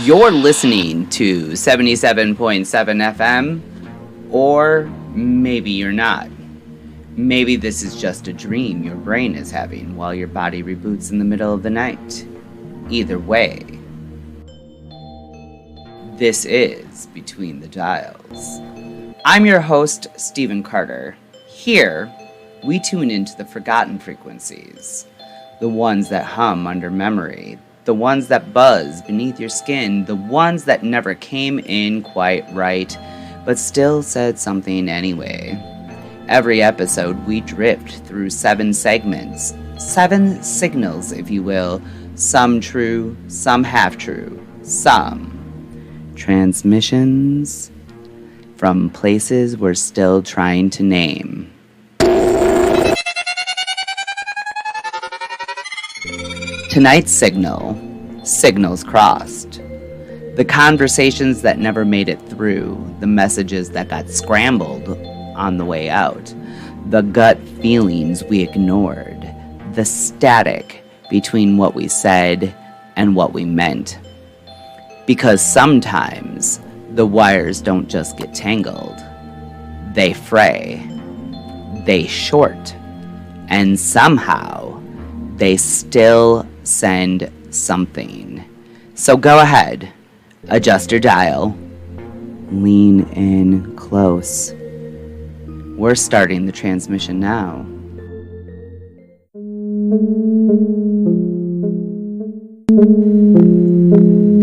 You're listening to 77.7 FM, or maybe you're not. Maybe this is just a dream your brain is having while your body reboots in the middle of the night. Either way, this is Between the Dials. I'm your host, Stephen Carter. Here, we tune into the forgotten frequencies, the ones that hum under memory, the ones that buzz beneath your skin, the ones that never came in quite right, but still said something anyway. Every episode, we drift through 7 segments, 7 signals, if you will, some true, some half-true, some transmissions from places we're still trying to name. Tonight's signals crossed. The conversations that never made it through, the messages that got scrambled on the way out, the gut feelings we ignored, the static between what we said and what we meant. Because sometimes the wires don't just get tangled, they fray, they short, and somehow they still send something. So go ahead, adjust your dial, lean in close. We're starting the transmission now.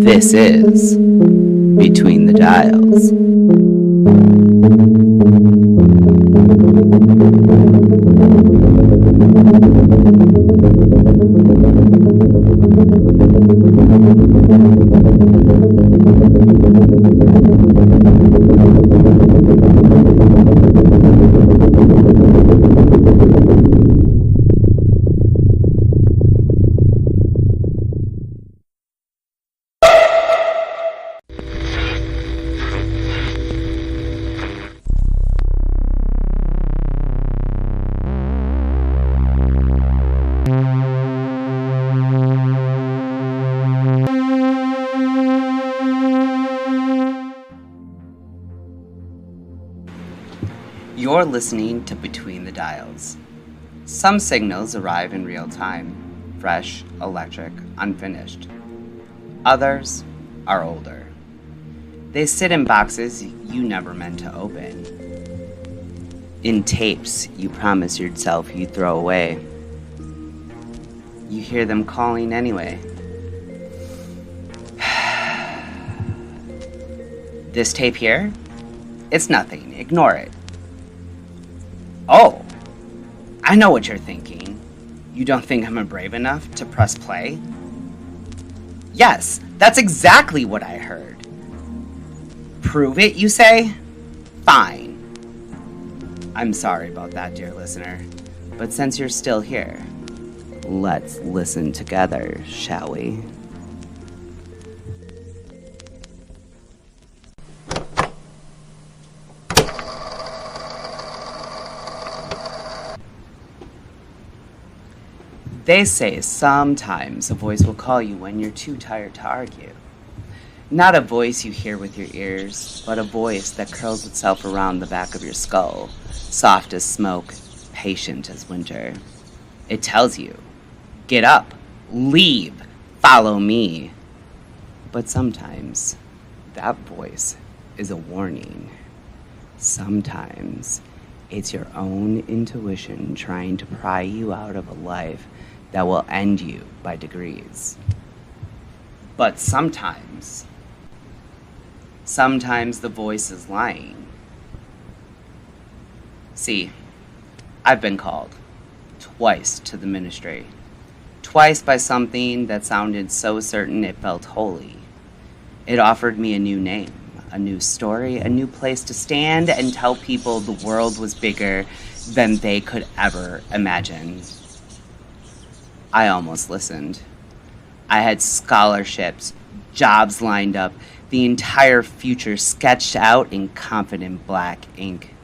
This is Between the Dials. You're listening to Between the Dials. Some signals arrive in real time, fresh, electric, unfinished. Others are older. They sit in boxes you never meant to open. In tapes you promised yourself you'd throw away. You hear them calling anyway. This tape here? It's nothing. Ignore it. Oh, I know what you're thinking. You don't think I'm brave enough to press play? Yes, that's exactly what I heard. Prove it, you say? Fine. I'm sorry about that, dear listener. But since you're still here, let's listen together, shall we? They say sometimes a voice will call you when you're too tired to argue. Not a voice you hear with your ears, but a voice that curls itself around the back of your skull, soft as smoke, patient as winter. It tells you, get up, leave, follow me. But sometimes that voice is a warning. Sometimes it's your own intuition trying to pry you out of a life that will end you by degrees. But sometimes the voice is lying. See, I've been called twice to the ministry. Twice by something that sounded so certain it felt holy. It offered me a new name, a new story, a new place to stand and tell people the world was bigger than they could ever imagine. I almost listened. I had scholarships, jobs lined up, the entire future sketched out in confident black ink.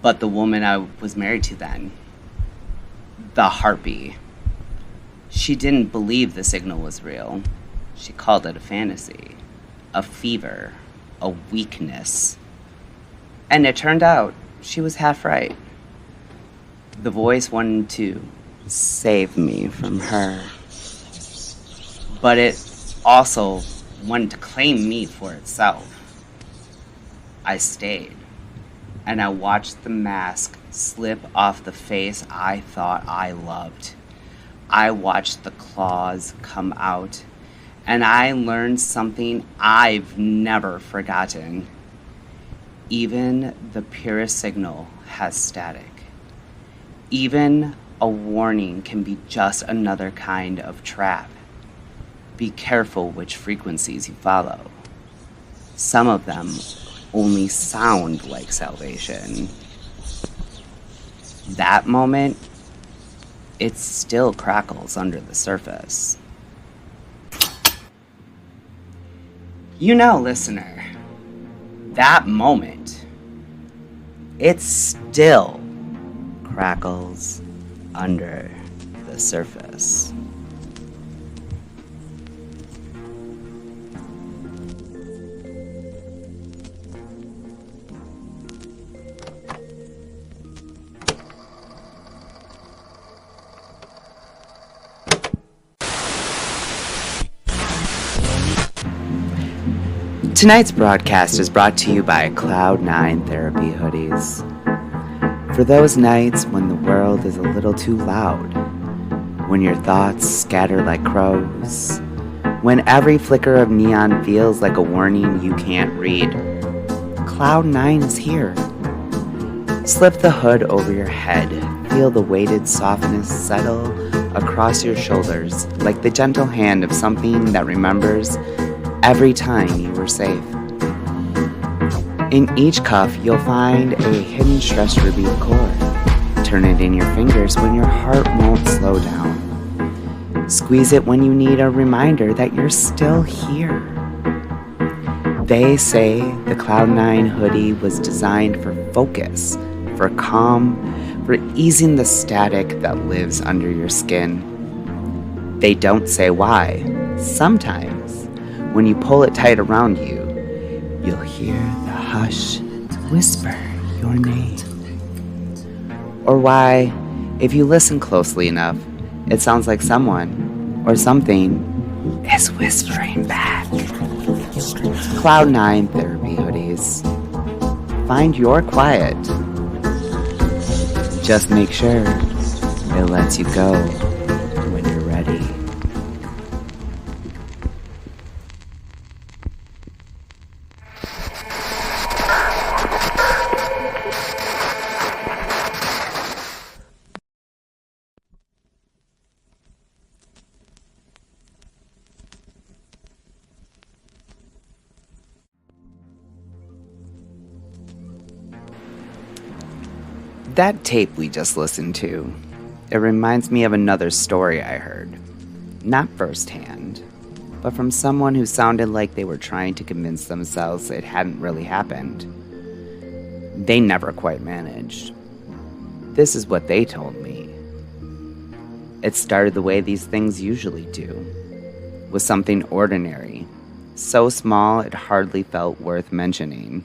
But the woman I was married to then, the harpy, she didn't believe the signal was real. She called it a fantasy, a fever, a weakness. And it turned out she was half right. The voice wanted to save me from her. But it also wanted to claim me for itself. I stayed, and I watched the mask slip off the face I thought I loved. I watched the claws come out, and I learned something I've never forgotten. Even the purest signal has static. Even a warning can be just another kind of trap. Be careful which frequencies you follow. Some of them only sound like salvation. That moment, it still crackles under the surface. You know, listener, that moment, it still crackles under the surface. Tonight's broadcast is brought to you by Cloud9 Therapy Hoodies. For those nights when the world is a little too loud, when your thoughts scatter like crows, when every flicker of neon feels like a warning you can't read, Cloud9 is here. Slip the hood over your head, feel the weighted softness settle across your shoulders like the gentle hand of something that remembers every time you were safe. In each cuff, you'll find a hidden stress relief cord. Turn it in your fingers when your heart won't slow down. Squeeze it when you need a reminder that you're still here. They say the Cloud9 hoodie was designed for focus, for calm, for easing the static that lives under your skin. They don't say why. Sometimes, when you pull it tight around you, you'll hear the hush whisper your name. Or why, if you listen closely enough, it sounds like someone or something is whispering back. Cloud9 Therapy Hoodies. Find your quiet. Just make sure it lets you go when you're ready. That tape we just listened to, it reminds me of another story I heard. Not firsthand, but from someone who sounded like they were trying to convince themselves it hadn't really happened. They never quite managed. This is what they told me. It started the way these things usually do, with something ordinary, so small it hardly felt worth mentioning.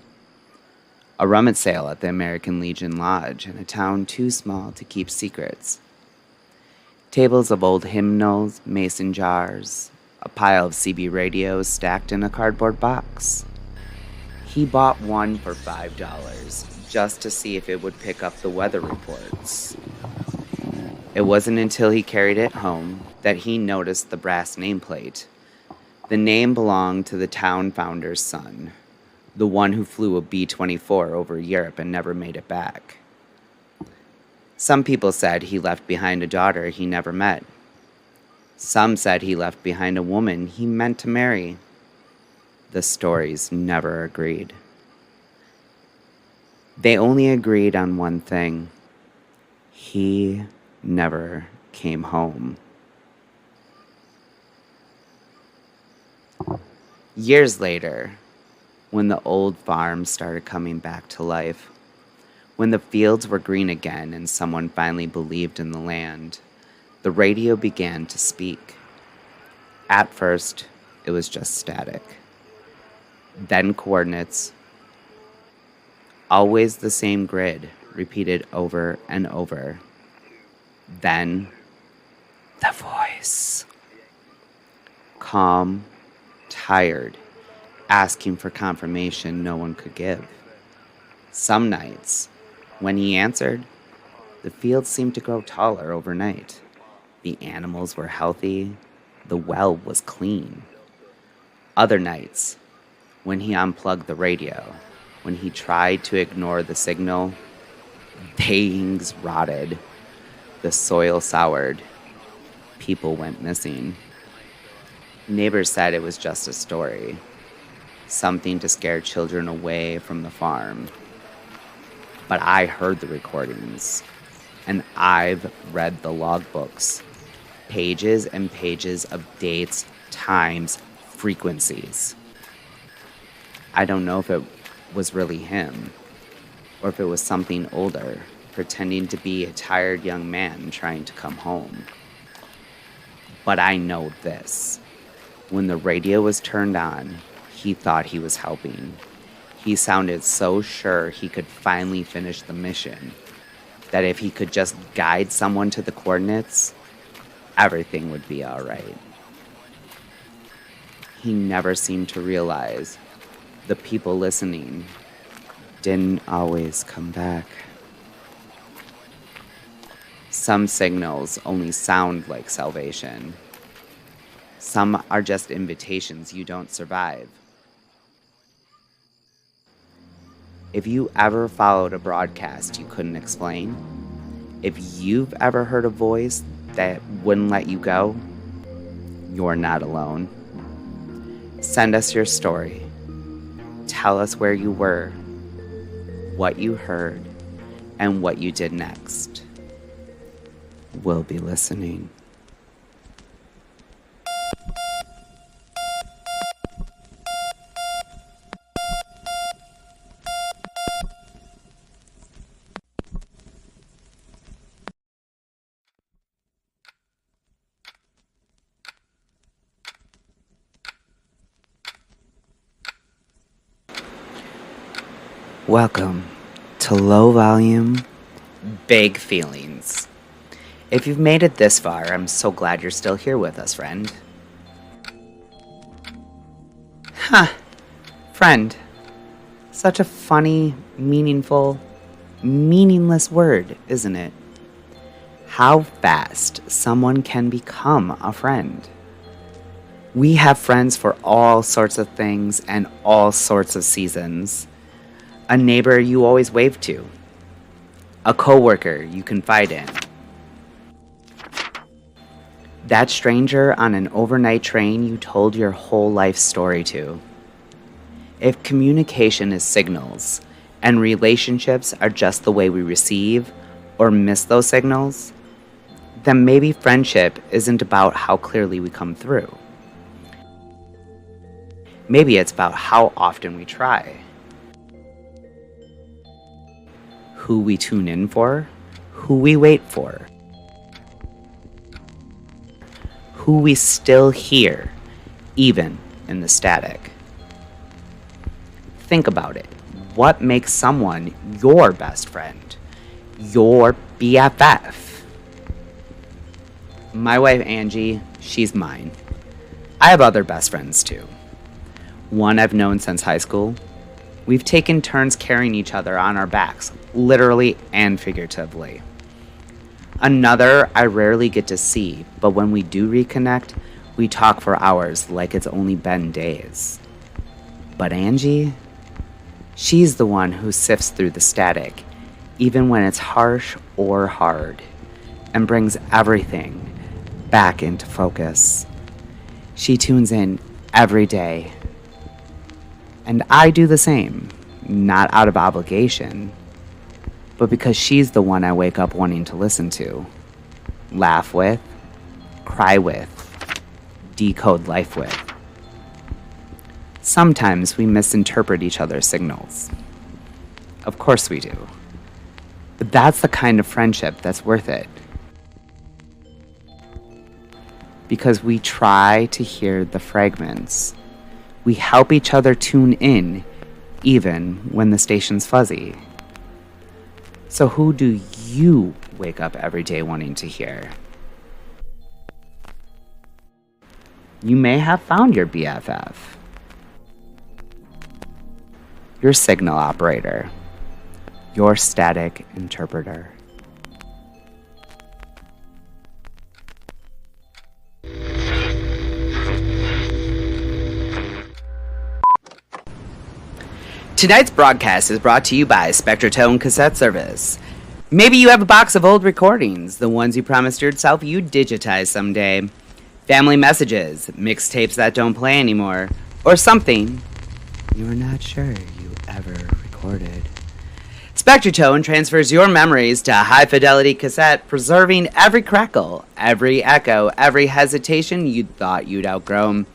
A rummage sale at the American Legion Lodge in a town too small to keep secrets. Tables of old hymnals, mason jars, a pile of CB radios stacked in a cardboard box. He bought one for $5 just to see if it would pick up the weather reports. It wasn't until he carried it home that he noticed the brass nameplate. The name belonged to the town founder's son, the one who flew a B-24 over Europe and never made it back. Some people said he left behind a daughter he never met. Some said he left behind a woman he meant to marry. The stories never agreed. They only agreed on one thing. He never came home. Years later, when the old farm started coming back to life, when the fields were green again and someone finally believed in the land, the radio began to speak. At first, It was just static. Then coordinates, always the same grid, repeated over and over. Then the voice. Calm, tired, asking for confirmation no one could give. Some nights, when he answered, the fields seemed to grow taller overnight. The animals were healthy. The well was clean. Other nights, when he unplugged the radio, when he tried to ignore the signal, things rotted. The soil soured. People went missing. Neighbors said it was just a story, something to scare children away from the farm. But I heard the recordings, and I've read the logbooks, pages and pages of dates, times, frequencies. I don't know if it was really him, or if it was something older, pretending to be a tired young man trying to come home. But I know this. When the radio was turned on, he thought he was helping. He sounded so sure he could finally finish the mission, that if he could just guide someone to the coordinates, everything would be all right. He never seemed to realize the people listening didn't always come back. Some signals only sound like salvation. Some are just invitations you don't survive. If you ever followed a broadcast you couldn't explain, if you've ever heard a voice that wouldn't let you go, you're not alone. Send us your story. Tell us where you were, what you heard, and what you did next. We'll be listening. Welcome to Low Volume, Big Feelings. If you've made it this far, I'm so glad you're still here with us, friend. Friend. Such a funny, meaningful, meaningless word, isn't it? How fast someone can become a friend. We have friends for all sorts of things and all sorts of seasons. A neighbor you always wave to. A coworker you confide in. That stranger on an overnight train you told your whole life story to. If communication is signals, and relationships are just the way we receive or miss those signals, then maybe friendship isn't about how clearly we come through. Maybe it's about how often we try. Who we tune in for, who we wait for, who we still hear, even in the static. Think about it. What makes someone your best friend, your BFF? My wife Angie, she's mine. I have other best friends too. One I've known since high school. We've taken turns carrying each other on our backs, literally and figuratively. Another I rarely get to see, but when we do reconnect, we talk for hours like it's only been days. But Angie, she's the one who sifts through the static, even when it's harsh or hard, and brings everything back into focus. She tunes in every day. And I do the same, not out of obligation, but because she's the one I wake up wanting to listen to, laugh with, cry with, decode life with. Sometimes we misinterpret each other's signals. Of course we do. But that's the kind of friendship that's worth it. because we try to hear the fragments. We help each other tune in, even when the station's fuzzy. So who do you wake up every day wanting to hear? You may have found your BFF, your signal operator, your static interpreter. Tonight's broadcast is brought to you by Spectratone Cassette Service. Maybe you have a box of old recordings, the ones you promised yourself you'd digitize someday. Family messages, mixtapes that don't play anymore, or something you're not sure you ever recorded. Spectratone transfers your memories to a high-fidelity cassette, preserving every crackle, every echo, every hesitation you thought you'd outgrown.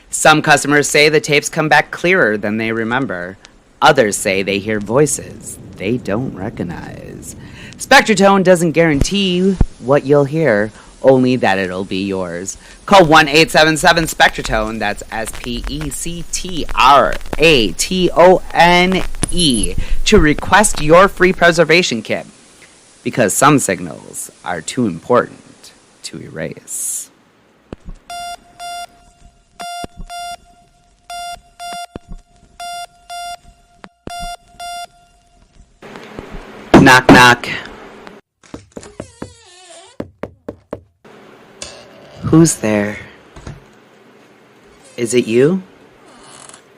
Some customers say the tapes come back clearer than they remember. Others say they hear voices they don't recognize. Spectratone doesn't guarantee what you'll hear, only that it'll be yours. Call 1-877-SPECTRATONE, that's SPECTRATONE, to request your free preservation kit, because some signals are too important to erase. Knock, knock. Who's there? Is it you?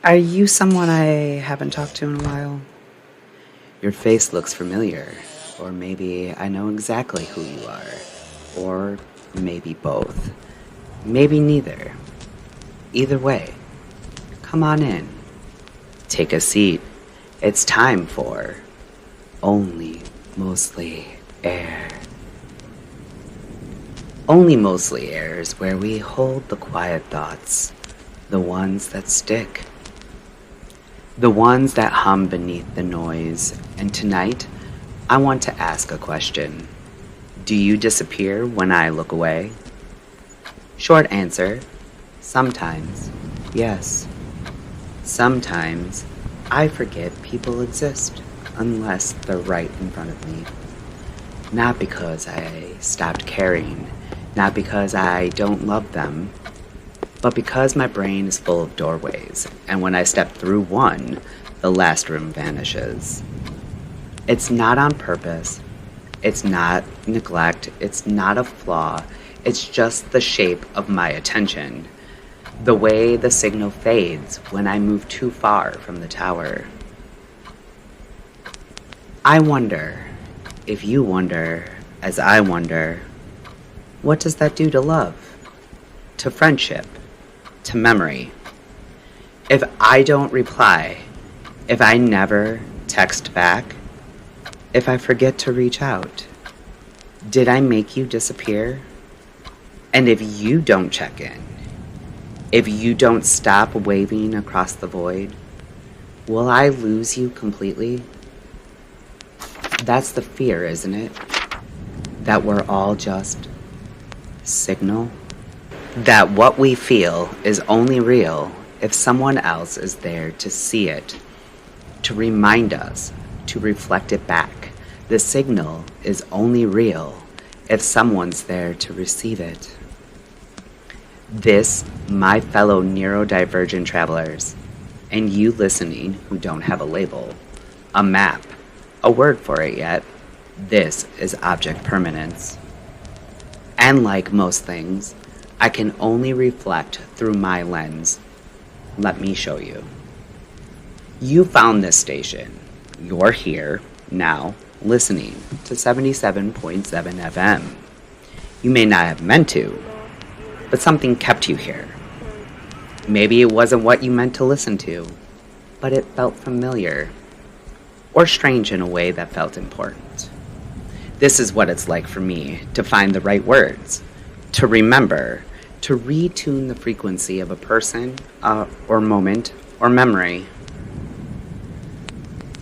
Are you someone I haven't talked to in a while? Your face looks familiar, or maybe I know exactly who you are, or maybe both, maybe neither. Either way, come on in. Take a seat. It's time for Only Mostly Air. Only Mostly Air is where we hold the quiet thoughts, the ones that stick, the ones that hum beneath the noise. And tonight, I want to ask a question. Do you disappear when I look away? Short answer, sometimes, yes. Sometimes, I forget people exist unless they're right in front of me. Not because I stopped caring, not because I don't love them, but because my brain is full of doorways, and when I step through one, the last room vanishes. It's not on purpose, it's not neglect, it's not a flaw, it's just the shape of my attention, the way the signal fades when I move too far from the tower. I wonder, if you wonder, as I wonder, what does that do to love, to friendship, to memory? If I don't reply, if I never text back, if I forget to reach out, did I make you disappear? And if you don't check in, if you don't stop waving across the void, will I lose you completely? That's the fear, isn't it? That we're all just signal? That what we feel is only real if someone else is there to see it, to remind us, to reflect it back. The signal is only real if someone's there to receive it. This, my fellow neurodivergent travelers, and you listening who don't have a label, a map, a word for it yet, this is object permanence. And like most things, I can only reflect through my lens. Let me show you. You found this station. You're here, now, listening to 77.7 FM. You may not have meant to, but something kept you here. Maybe it wasn't what you meant to listen to, but it felt familiar, or strange in a way that felt important. This is what it's like for me to find the right words, to remember, to retune the frequency of a person, or moment, or memory.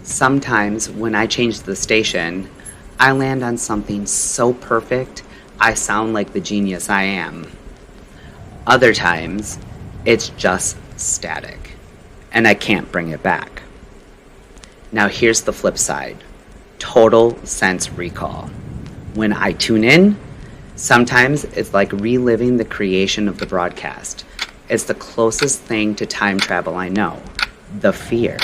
Sometimes when I change the station, I land on something so perfect, I sound like the genius I am. Other times, it's just static, and I can't bring it back. Now here's the flip side. Total sense recall. When I tune in, sometimes it's like reliving the creation of the broadcast. It's the closest thing to time travel I know. The fear,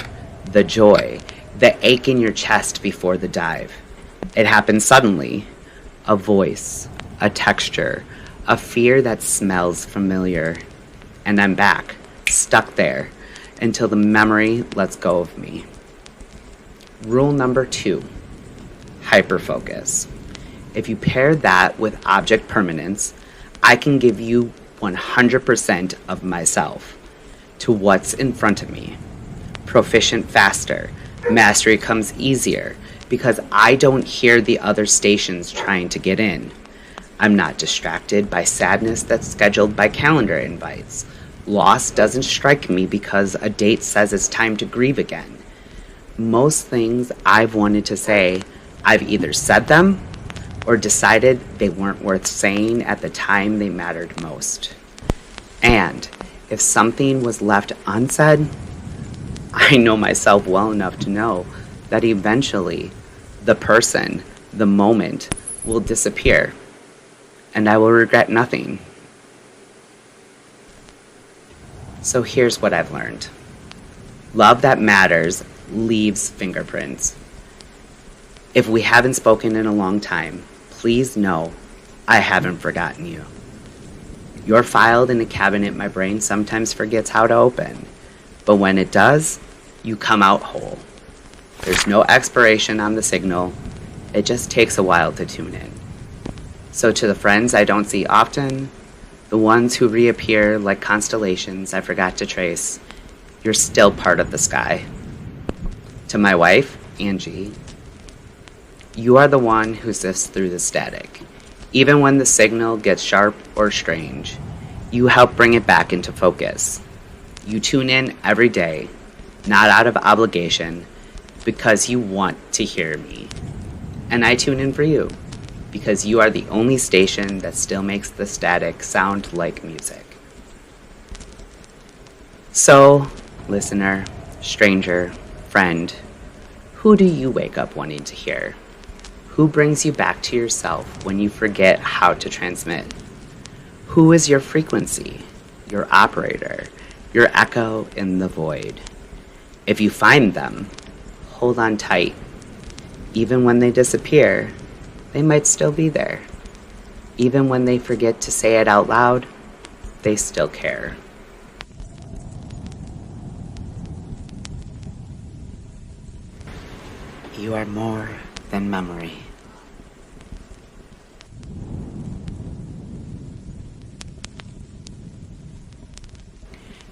the joy, the ache in your chest before the dive. It happens suddenly. A voice, a texture, a fear that smells familiar. And I'm back, stuck there, until the memory lets go of me. Rule number 2, hyperfocus. If you pair that with object permanence, I can give you 100% of myself to what's in front of me. Proficient faster. Mastery comes easier because I don't hear the other stations trying to get in. I'm not distracted by sadness that's scheduled by calendar invites. Loss doesn't strike me because a date says it's time to grieve again. Most things I've wanted to say, I've either said them or decided they weren't worth saying at the time they mattered most. And if something was left unsaid, I know myself well enough to know that eventually the person, the moment, will disappear, and I will regret nothing. So here's what I've learned. Love that matters leaves fingerprints. If we haven't spoken in a long time, please know I haven't forgotten you. You're filed in a cabinet my brain sometimes forgets how to open, but when it does, you come out whole. There's no expiration on the signal. It just takes a while to tune in. So to the friends I don't see often, the ones who reappear like constellations I forgot to trace, you're still part of the sky. To my wife, Angie, you are the one who sifts through the static. Even when the signal gets sharp or strange, you help bring it back into focus. You tune in every day, not out of obligation, because you want to hear me. And I tune in for you, because you are the only station that still makes the static sound like music. So, listener, stranger, friend, who do you wake up wanting to hear? Who brings you back to yourself when you forget how to transmit? Who is your frequency, your operator, your echo in the void? If you find them, hold on tight. Even when they disappear, they might still be there. Even when they forget to say it out loud, they still care. You are more than memory.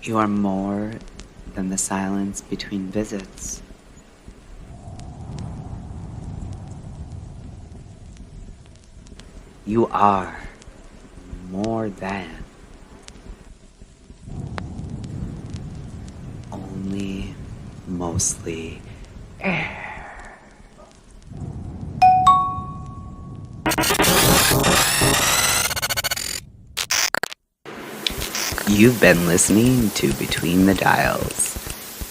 You are more than the silence between visits. You are more than only mostly air. You've been listening to Between the Dials.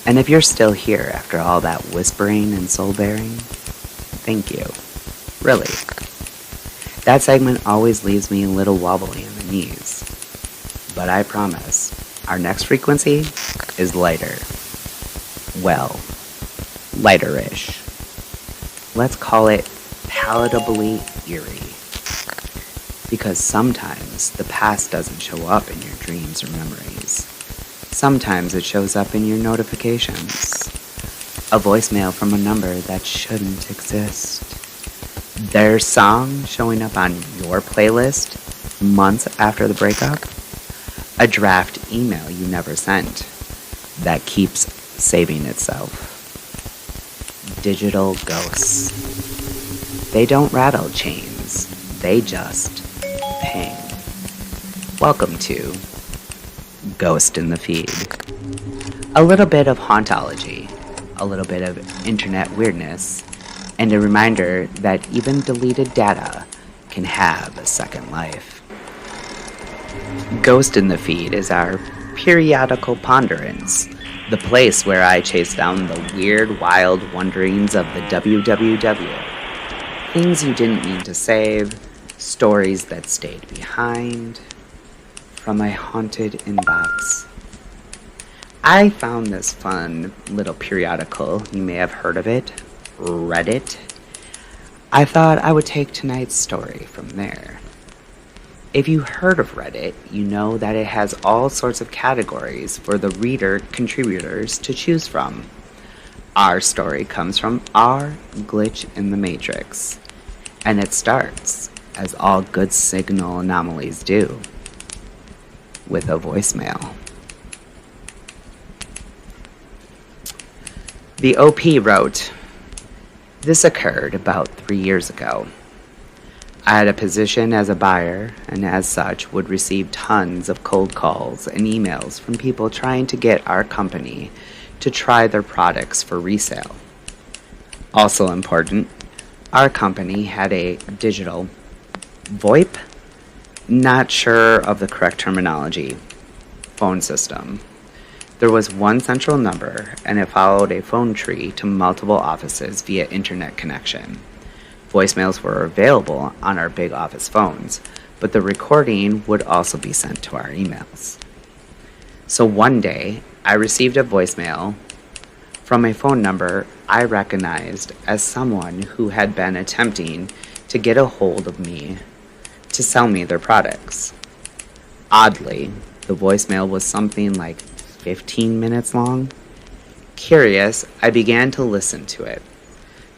And if you're still here after all that whispering and soul-bearing, thank you. Really. That segment always leaves me a little wobbly in the knees. But I promise, our next frequency is lighter. Well, lighter-ish. Let's call it palatably eerie. Because sometimes the past doesn't show up in your dreams or memories. Sometimes it shows up in your notifications. A voicemail from a number that shouldn't exist. Their song showing up on your playlist months after the breakup. A draft email you never sent that keeps saving itself. Digital ghosts. They don't rattle chains. They just ping. Welcome to Ghost in the Feed. A little bit of hauntology, a little bit of internet weirdness, and a reminder that even deleted data can have a second life. Ghost in the Feed is our periodical ponderance, the place where I chase down the weird, wild wanderings of the WWW. Things you didn't mean to save, stories that stayed behind, from my haunted inbox. I found this fun little periodical, you may have heard of it, Reddit. I thought I would take tonight's story from there. If you heard of Reddit, you know that it has all sorts of categories for the reader contributors to choose from. Our story comes from our glitch in the matrix, and it starts, as all good signal anomalies do, with a voicemail. The OP wrote, "This occurred about 3 years ago. I had a position as a buyer, and as such would receive tons of cold calls and emails from people trying to get our company to try their products for resale. Also important, our company had a digital VoIP, not sure of the correct terminology, phone system. There was one central number, and it followed a phone tree to multiple offices via internet connection. Voicemails were available on our big office phones, but the recording would also be sent to our emails. So one day, I received a voicemail from a phone number I recognized as someone who had been attempting to get a hold of me to sell me their products. Oddly, the voicemail was something like 15 minutes long. Curious, I began to listen to it.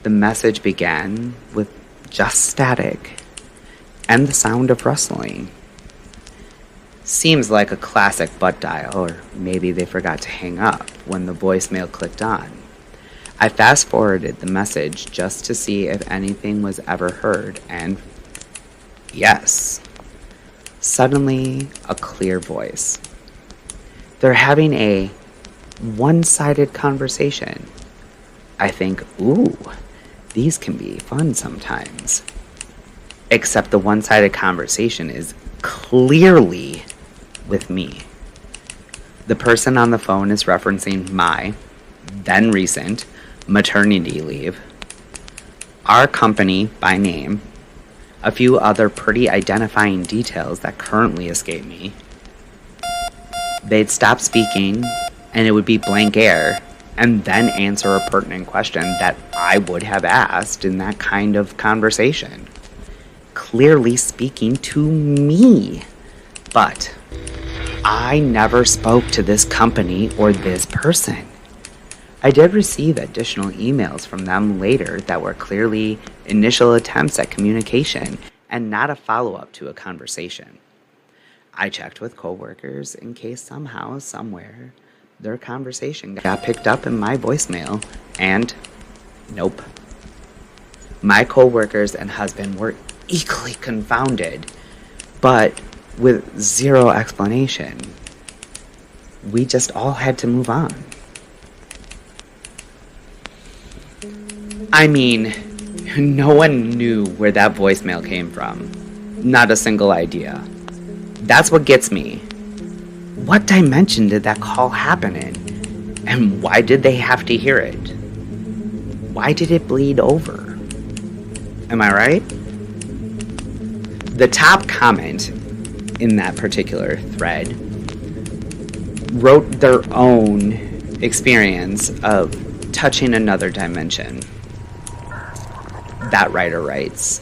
The message began with just static and the sound of rustling. Seems like a classic butt dial, or maybe they forgot to hang up when the voicemail clicked on. I fast-forwarded the message just to see if anything was ever heard, and yes. Suddenly, a clear voice. They're having a one-sided conversation. I think, ooh, these can be fun sometimes. Except the one-sided conversation is clearly with me. The person on the phone is referencing my, then recent, maternity leave, our company by name, a few other pretty identifying details that currently escape me. They'd stop speaking, and it would be blank air, and then answer a pertinent question that I would have asked in that kind of conversation. Clearly speaking to me. But I never spoke to this company or this person. I did receive additional emails from them later that were clearly initial attempts at communication and not a follow-up to a conversation. I checked with coworkers in case somehow, somewhere, their conversation got picked up in my voicemail, and nope. My coworkers and husband were equally confounded, but with zero explanation. We just all had to move on. I mean, no one knew where that voicemail came from. Not a single idea. That's what gets me. What dimension did that call happen in? And why did they have to hear it? Why did it bleed over? Am I right? The top comment in that particular thread wrote their own experience of touching another dimension. That writer writes,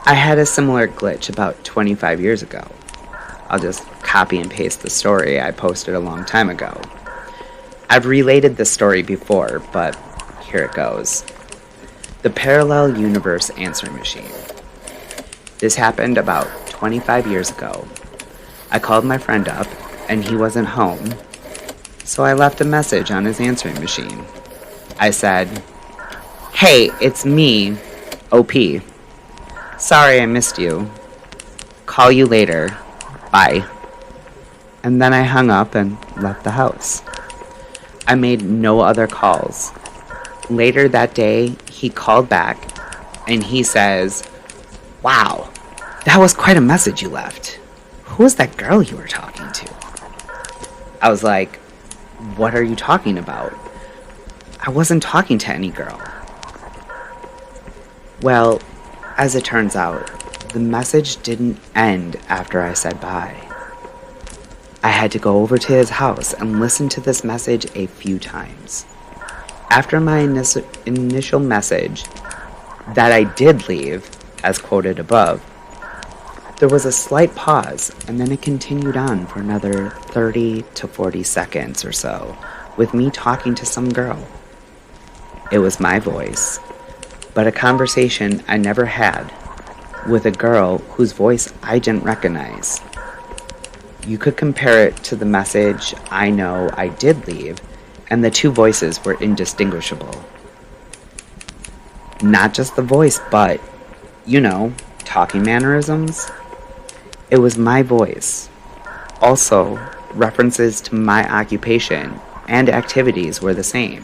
I had a similar glitch about 25 years ago. I'll just copy and paste the story I posted a long time ago. I've related this story before, but here it goes. The Parallel Universe Answering Machine. This happened about 25 years ago. I called my friend up, and he wasn't home, so I left a message on his answering machine. I said, Hey, it's me, OP. Sorry I missed you. Call you later. Bye. And then I hung up and left the house. I made no other calls. Later that day, he called back, and he says, Wow, that was quite a message you left. "Who was that girl you were talking to?" I was like, "What are you talking about? I wasn't talking to any girl." Well, as it turns out, the message didn't end after I said bye. I had to go over to his house and listen to this message a few times. After my initial message that I did leave, as quoted above, there was a slight pause, and then it continued on for another 30 to 40 seconds or so, with me talking to some girl. It was my voice, but a conversation I never had with a girl whose voice I didn't recognize. You could compare it to the message "I know I did leave," and the two voices were indistinguishable. Not just the voice, but, talking mannerisms. It was my voice. Also, references to my occupation and activities were the same.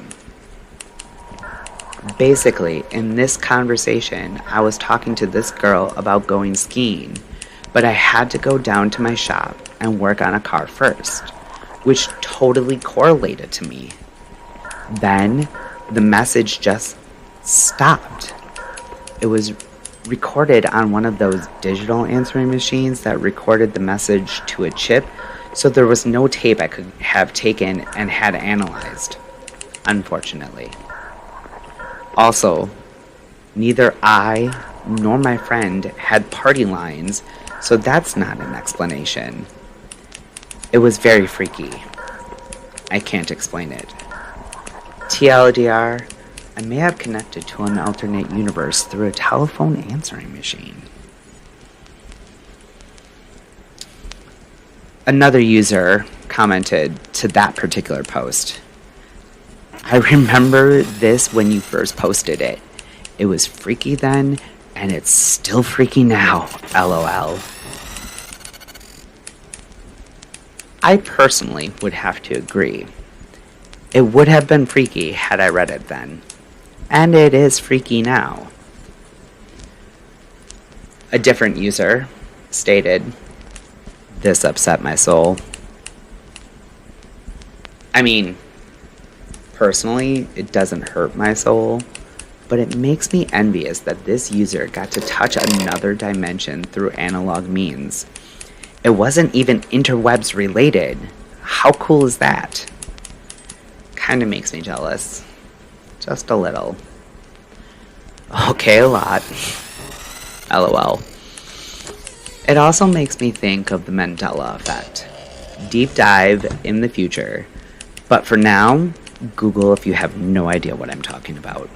Basically, in this conversation, I was talking to this girl about going skiing, but I had to go down to my shop and work on a car first, which totally correlated to me. Then, the message just stopped. It was recorded on one of those digital answering machines that recorded the message to a chip, so there was no tape I could have taken and had analyzed, unfortunately. Also, neither I nor my friend had party lines, so that's not an explanation. It was very freaky. I can't explain it. TLDR, I may have connected to an alternate universe through a telephone answering machine. Another user commented to that particular post, "I remember this when you first posted it. It was freaky then, and it's still freaky now, LOL." I personally would have to agree. It would have been freaky had I read it then. And it is freaky now. A different user stated, "This upset my soul." I mean, personally, it doesn't hurt my soul, but it makes me envious that this user got to touch another dimension through analog means. It wasn't even interwebs related. How cool is that? Kinda makes me jealous. Just a little. Okay, a lot. LOL. It also makes me think of the Mandela effect. Deep dive in the future. But for now, Google if you have no idea what I'm talking about.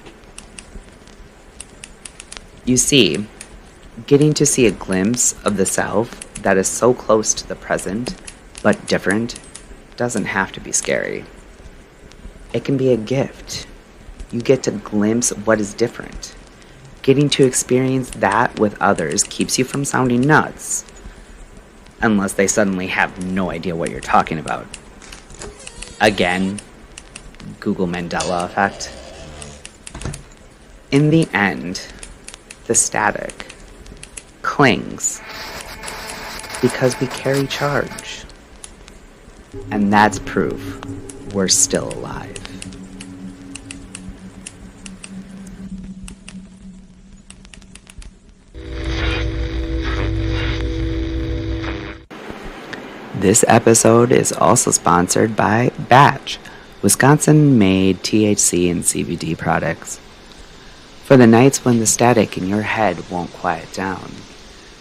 You see, getting to see a glimpse of the self that is so close to the present, but different, doesn't have to be scary. It can be a gift. You get to glimpse what is different. Getting to experience that with others keeps you from sounding nuts. Unless they suddenly have no idea what you're talking about. Again, Google Mandela effect. In the end, the static clings because we carry charge. And that's proof we're still alive. This episode is also sponsored by Batch, Wisconsin-made THC and CBD products. For the nights when the static in your head won't quiet down,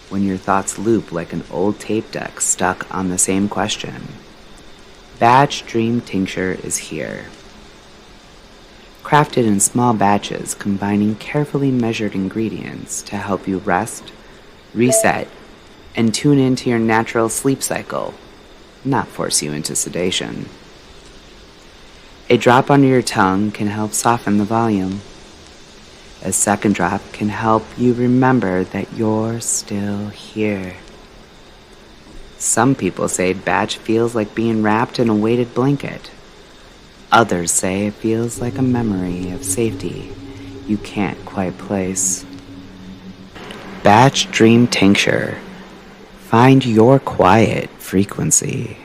when your thoughts loop like an old tape deck stuck on the same question, Batch Dream Tincture is here. Crafted in small batches combining carefully measured ingredients to help you rest, reset, and tune into your natural sleep cycle, not force you into sedation. A drop under your tongue can help soften the volume. A second drop can help you remember that you're still here. Some people say Batch feels like being wrapped in a weighted blanket. Others say it feels like a memory of safety you can't quite place. Batch Dream Tincture, Find your quiet frequency.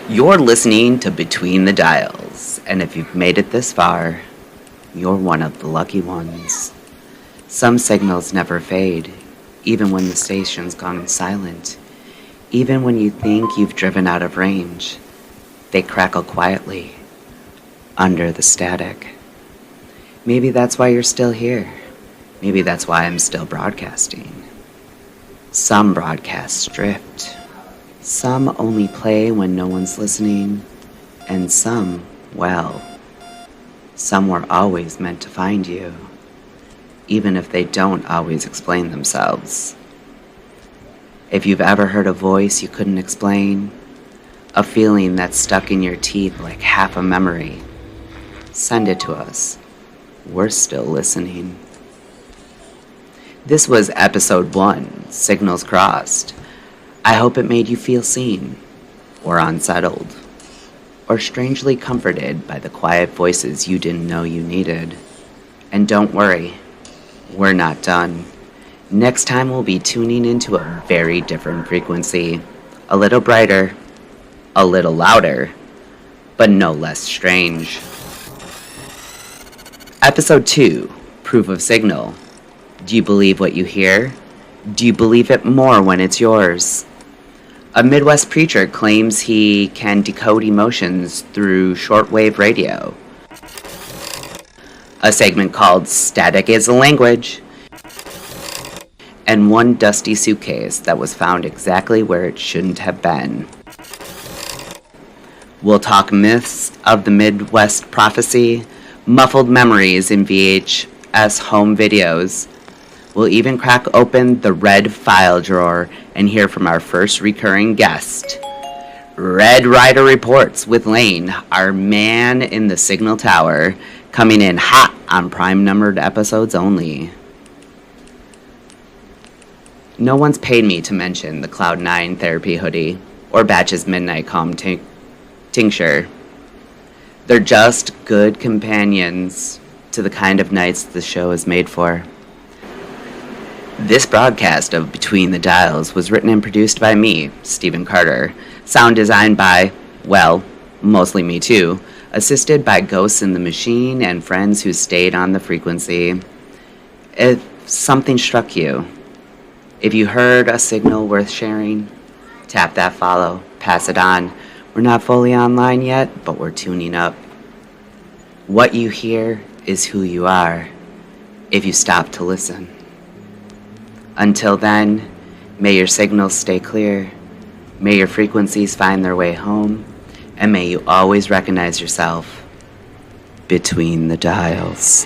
You're listening to Between the Dials, and if you've made it this far, you're one of the lucky ones. Some signals never fade, even when the station's gone silent. Even when you think you've driven out of range, they crackle quietly under the static. Maybe that's why you're still here. Maybe that's why I'm still broadcasting. Some broadcasts drift. Some only play when no one's listening, and some, well, some were always meant to find you, even if they don't always explain themselves. If you've ever heard a voice you couldn't explain, a feeling that's stuck in your teeth like half a memory, send it to us. We're still listening. This was episode 1, Signals Crossed. I hope it made you feel seen, or unsettled, or strangely comforted by the quiet voices you didn't know you needed. And don't worry, we're not done. Next time we'll be tuning into a very different frequency, a little brighter, a little louder, but no less strange. Episode 2, Proof of Signal. Do you believe what you hear? Do you believe it more when it's yours? A Midwest preacher claims he can decode emotions through shortwave radio. A segment called Static is a Language. And one dusty suitcase that was found exactly where it shouldn't have been. We'll talk myths of the Midwest prophecy, muffled memories in VHS home videos. We'll even crack open the red file drawer and hear from our first recurring guest. Red Rider Reports with Lane, our man in the signal tower, coming in hot on prime numbered episodes only. No one's paid me to mention the Cloud9 therapy hoodie or Batch's Midnight Calm tincture. They're just good companions to the kind of nights the show is made for. This broadcast of Between the Dials was written and produced by me, Stephen Carter. Sound designed by, well, mostly me too, assisted by Ghosts in the Machine and friends who stayed on the frequency. If something struck you, if you heard a signal worth sharing, tap that follow, pass it on. We're not fully online yet, but we're tuning up. What you hear is who you are, if you stop to listen. Until then, may your signals stay clear, may your frequencies find their way home, and may you always recognize yourself between the dials.